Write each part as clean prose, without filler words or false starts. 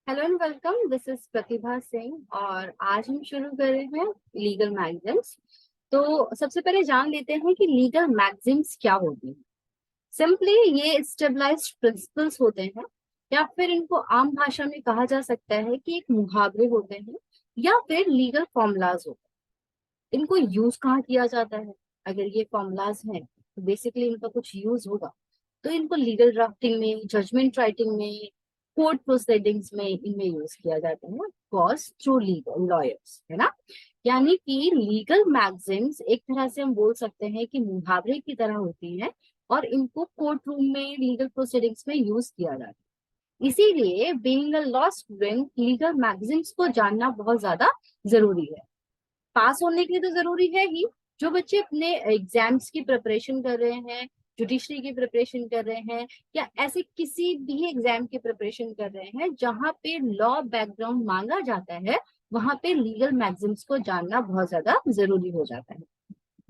Hello and welcome. This is Pratibha Singh और आज हम शुरू कर रहे हैं लीगल मैगजीम्स। तो सबसे पहले जान लेते हैं कि लीगल मैगजीम्स क्या होती हैं। सिंपली ये स्टेबलाइज्ड प्रिंसिपल्स होते हैं, या फिर इनको आम भाषा में कहा जा सकता है कि एक मुहावरे होते हैं, या फिर लीगल फॉर्मूलाज होते हैं। इनको यूज कहाँ किया जाता है? अगर ये फॉर्मूलाज हैं तो बेसिकली इनका कुछ यूज होगा, तो इनको लीगल ड्राफ्टिंग में, जजमेंट राइटिंग में, कोर्ट प्रोसीडिंग्स में इनमें यूज किया जाता है, कॉज थ्रू लीगल लॉयर्स, है ना। यानी कि लीगल मैगजीम्स एक तरह से हम बोल सकते हैं कि मुहावरे की तरह होती है, और इनको कोर्ट रूम में, लीगल प्रोसीडिंग्स में यूज किया जाता है। इसीलिए being a law student, legal maxims को जानना बहुत ज्यादा जरूरी है। पास होने के लिए तो जरूरी है ही। जो बच्चे अपने एग्जाम्स की प्रिपरेशन कर रहे हैं, जुडिशरी की प्रिपरेशन कर रहे हैं, या ऐसे किसी भी एग्जाम की प्रिपरेशन कर रहे हैं जहाँ पे लॉ बैकग्राउंड मांगा जाता है, वहां पे लीगल मैगजीम्स को जानना बहुत ज्यादा जरूरी हो जाता है।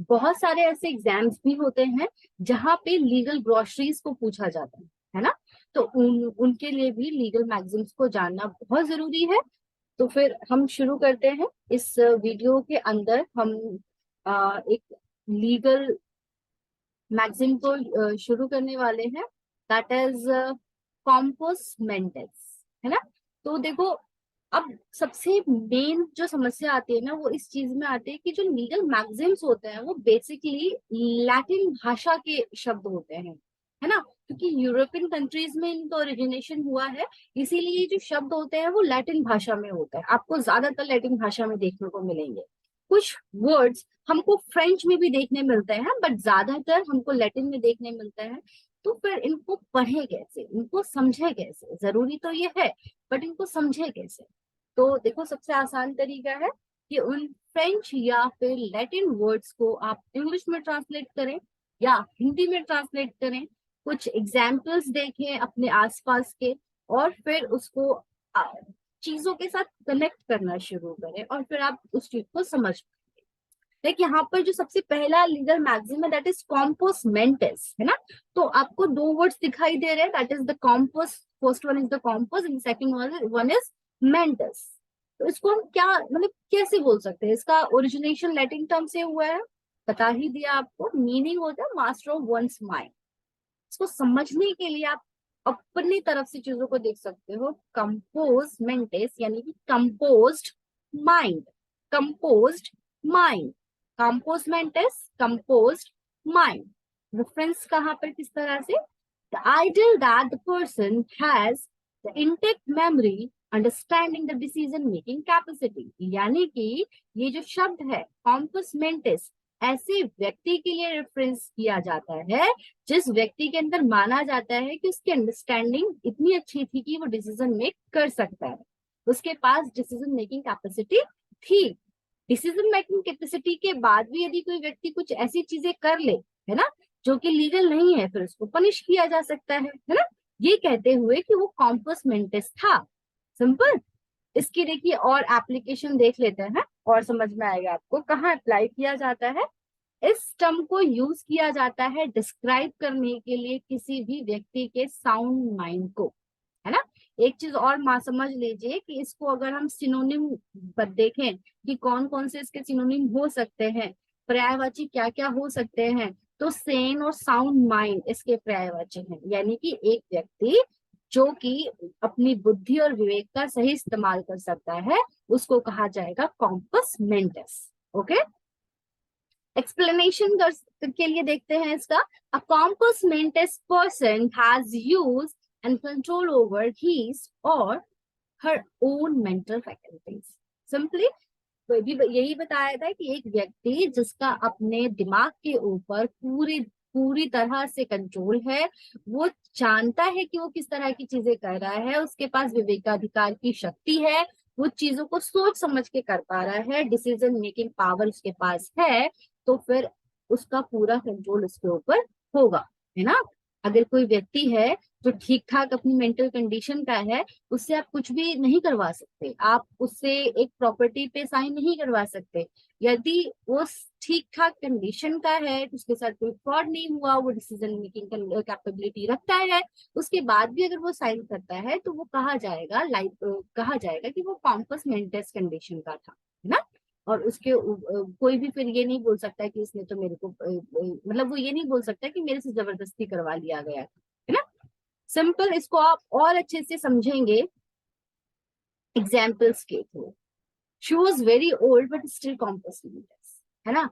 बहुत सारे ऐसे एग्जाम्स भी होते हैं जहाँ पे लीगल ग्रोसरीज को पूछा जाता है ना। तो उनके लिए भी लीगल मैगजीम्स को जानना बहुत जरूरी है। तो फिर हम शुरू करते हैं। इस वीडियो के अंदर हम एक लीगल मैगजीन को शुरू करने वाले हैं, दैट इज कॉम्पोस मेंटेस, है ना। तो देखो, अब सबसे मेन जो समस्या आती है ना, वो इस चीज में आती है कि जो लीगल मैगजीन्स होते हैं वो बेसिकली लैटिन भाषा के शब्द होते हैं, है ना। क्योंकि यूरोपियन कंट्रीज में इनका ओरिजिनेशन हुआ है, इसीलिए जो शब्द होते हैं वो लैटिन भाषा में होता है। आपको ज्यादातर लैटिन भाषा में देखने को मिलेंगे। कुछ वर्ड्स हमको फ्रेंच में भी देखने मिलते हैं, बट ज्यादातर हमको लैटिन में देखने मिलते हैं। तो फिर इनको पढ़े कैसे, इनको समझे कैसे? जरूरी तो ये है, बट इनको समझे कैसे? तो देखो, सबसे आसान तरीका है कि उन फ्रेंच या फिर लैटिन वर्ड्स को आप इंग्लिश में ट्रांसलेट करें या हिंदी में ट्रांसलेट करें। कुछ एग्जाम्पल्स देखें अपने आसपास के, और फिर उसको चीजों के साथ कनेक्ट करना शुरू करें, और फिर आप उस चीज को समझ। देखिए, यहाँ पर जो सबसे पहला लीगल मैगजीम है दैट इज कॉम्पोस मेंटेस, है ना। तो आपको दो वर्ड्स दिखाई दे रहे हैं, that is the compos. First one is the compos and second one is mentis. तो इसको हम क्या, मतलब कैसे बोल सकते हैं? इसका ओरिजिनेशन लैटिन टर्म से हुआ है, बता ही दिया आपको। मीनिंग होता है मास्टर ऑफ वंस माइंड। इसको समझने के लिए आप अपनी तरफ से चीजों को देख सकते हो। कंपोज मेंटेस यानी कि composed mind, composed mind. Compos mentis, composed mind. Reference कहाँ पर, किस तरह से? The ideal that the person has the intact memory understanding the decision making capacity. यानी कि ये जो शब्द है कॉम्पोस मेंटेस, ऐसे व्यक्ति के लिए रेफरेंस किया जाता है जिस व्यक्ति के अंदर माना जाता है कि उसकी अंडरस्टैंडिंग इतनी अच्छी थी कि वो डिसीजन मेक कर सकता है, उसके पास डिसीजन मेकिंग कैपेसिटी थी। डिसीजन मेकिंग कैपेसिटी के बाद भी यदि कोई व्यक्ति कुछ ऐसी चीजें कर ले, है ना, जो कि लीगल नहीं है, फिर उसको पनिश किया जा सकता है ना। ये कहते हुए कि वो कॉम्पस मेंटेस था। सिंपल। इसकी देखिए और एप्लीकेशन देख लेते हैं और समझ में आएगा आपको कहाँ अप्लाई किया जाता है। इस टर्म को यूज किया जाता है डिस्क्राइब करने के लिए किसी भी व्यक्ति के साउंड माइंड को, है ना। एक चीज और मां समझ लीजिए कि इसको अगर हम सिनोनिम पर देखें कि कौन कौन से इसके सिनोनिम हो सकते हैं, पर्यायवाची क्या क्या हो सकते हैं, तो सेन और साउंड माइंड इसके पर्यायवाची हैं। यानी कि एक व्यक्ति जो कि अपनी बुद्धि और विवेक का सही इस्तेमाल कर सकता है, उसको कहा जाएगा कॉम्पस मेंटेस। ओके, एक्सप्लेनेशन के लिए देखते हैं इसका। A compos mentis person has use and control over his or her own mental faculties. Simply तो भी यही बताया था कि एक व्यक्ति जिसका अपने दिमाग के ऊपर पूरी पूरी तरह से कंट्रोल है, वो जानता है कि वो किस तरह की चीजें कर रहा है, उसके पास विवेकाधिकार की शक्ति है, वो चीजों को सोच समझ के कर पा रहा है, डिसीजन मेकिंग पावर उसके पास है, तो फिर उसका पूरा कंट्रोल उसके ऊपर होगा, है ना। अगर कोई व्यक्ति है जो ठीक ठाक अपनी मेंटल कंडीशन का है, उससे आप कुछ भी नहीं करवा सकते, आप उससे एक प्रॉपर्टी पे साइन नहीं करवा सकते। यदि वो ठीक ठाक कंडीशन का है, उसके साथ कोई फ्रॉड नहीं हुआ, वो डिसीजन मेकिंग कैपेबिलिटी रखता है, उसके बाद भी अगर वो साइन करता है तो वो कहा जाएगा कहा जाएगा कि वो कॉम्पस मेंटेस कंडीशन का था, है ना। और उसके कोई भी फिर ये नहीं बोल सकता कि इसने तो मेरे को मतलब वो ये नहीं बोल सकता कि मेरे से जबरदस्ती करवा लिया गया है ना। सिंपल, इसको आप और अच्छे से समझेंगे एग्जाम्पल्स के through. She was very old but still compos mentis, है ना।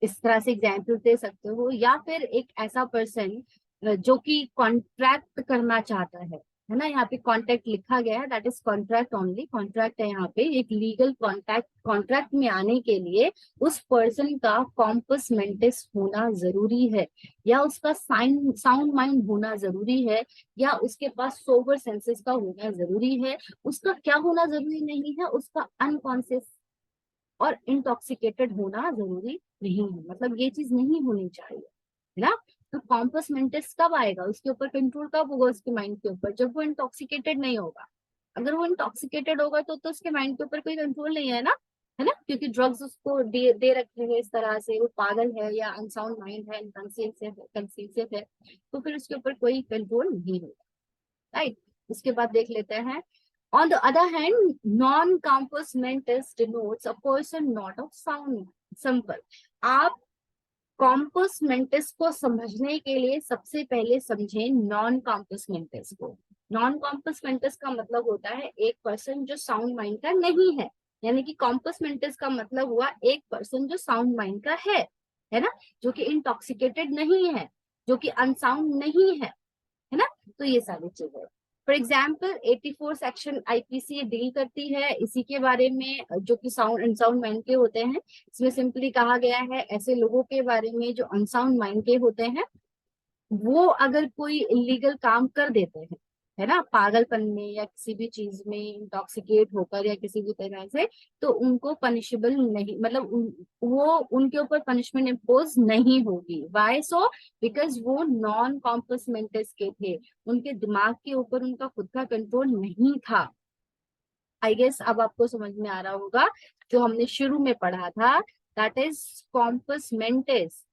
इस तरह से एग्जाम्पल दे सकते हो। या फिर एक ऐसा पर्सन जो कि कॉन्ट्रैक्ट करना चाहता है ना। यहाँ पे कॉन्ट्रैक्ट लिखा गया है, that is contract only, contract है यहाँ पे। एक लीगल कॉन्ट्रैक्ट में आने के लिए उस पर्सन का कॉम्पस मेंटिस होना जरूरी है, या उसका साउंड माइंड होना जरूरी है, या उसके पास सोबर सेंसेस का होना जरूरी है। उसका क्या होना जरूरी नहीं है, उसका अनकॉन्शियस और इंटॉक्सिकेटेड होना जरूरी नहीं है, मतलब ये चीज नहीं होनी चाहिए, है ना। तो कॉम्पस मेंटिस कब आएगा, उसके ऊपर कंट्रोल कब होगा उसके माइंड के ऊपर, जब वो इंटॉक्सिकेटेड नहीं होगा। अगर वो इंटॉक्सिकेटेड होगा तो उसके माइंड के ऊपर कोई कंट्रोल नहीं है ना, क्योंकि ड्रग्स उसको दे रखे हैं इस तरह से, वो पागल है या अनसाउंड माइंड है, कंसिसिव है, तो फिर उसके ऊपर कोई कंट्रोल नहीं होगा, राइट। उसके बाद देख लेते हैं, on the other hand, non-compass mentis denotes a person not of sound mind. Simple. आप कॉम्पस मेंटिस को समझने के लिए सबसे पहले समझें नॉन कॉम्पस मेंटिस को। नॉन कॉम्पस मेंटिस का मतलब होता है एक पर्सन जो साउंड माइंड का नहीं है, यानी कि कॉम्पस मेंटिस का मतलब हुआ एक पर्सन जो साउंड माइंड का है ना, जो कि इंटॉक्सिकेटेड नहीं है, जो कि अनसाउंड नहीं है ना। तो ये सारी चीजें, for example 84 section IPC deal करती है इसी के बारे में, जो कि साउंड अनसाउंड माइंड के होते हैं। इसमें सिंपली कहा गया है ऐसे लोगों के बारे में जो अनसाउंड माइंड के होते हैं, वो अगर कोई इलीगल काम कर देते हैं, है ना, पागलपन में या किसी भी चीज में इंटॉक्सिकेट होकर या किसी भी तरह से, तो उनको पनिशेबल नहीं, मतलब वो उनके ऊपर पनिशमेंट इम्पोज नहीं होगी। वाई सो, बिकॉज वो नॉन कॉम्पस मेंटिस के थे, उनके दिमाग के ऊपर उनका खुद का कंट्रोल नहीं था। आई गेस अब आपको समझ में आ रहा होगा जो हमने शुरू में पढ़ा था, that is compass mantis.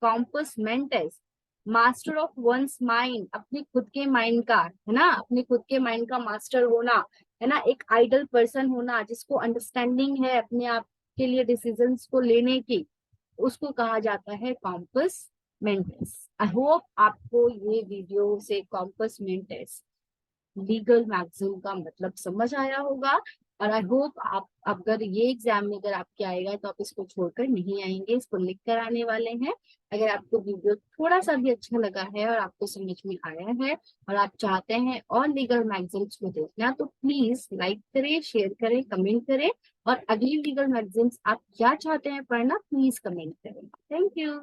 Compass mantis, master of once mind, अपने खुद के माइंड का, है ना, अपने खुद के माइंड का मास्टर होना, है ना, एक आइडल पर्सन होना जिसको अंडरस्टैंडिंग है अपने आप के लिए डिसीजंस को लेने की, उसको कहा जाता है कॉम्पस मेंटिस। आई होप आपको ये वीडियो से कॉम्पस मेंटिस लीगल मैगजीन का मतलब समझ आया होगा। और आई होप आप, अगर ये एग्जाम में अगर आपके आएगा तो आप इसको छोड़कर नहीं आएंगे, इसको लिख कर आने वाले हैं। अगर आपको वीडियो थोड़ा सा भी अच्छा लगा है और आपको समझ में आया है और आप चाहते हैं और लीगल मैगजीन्स को देखना, तो प्लीज लाइक करें, शेयर करें, कमेंट करें। और अगली लीगल मैगजीन्स आप क्या चाहते हैं पढ़ना, प्लीज कमेंट करें। Thank you.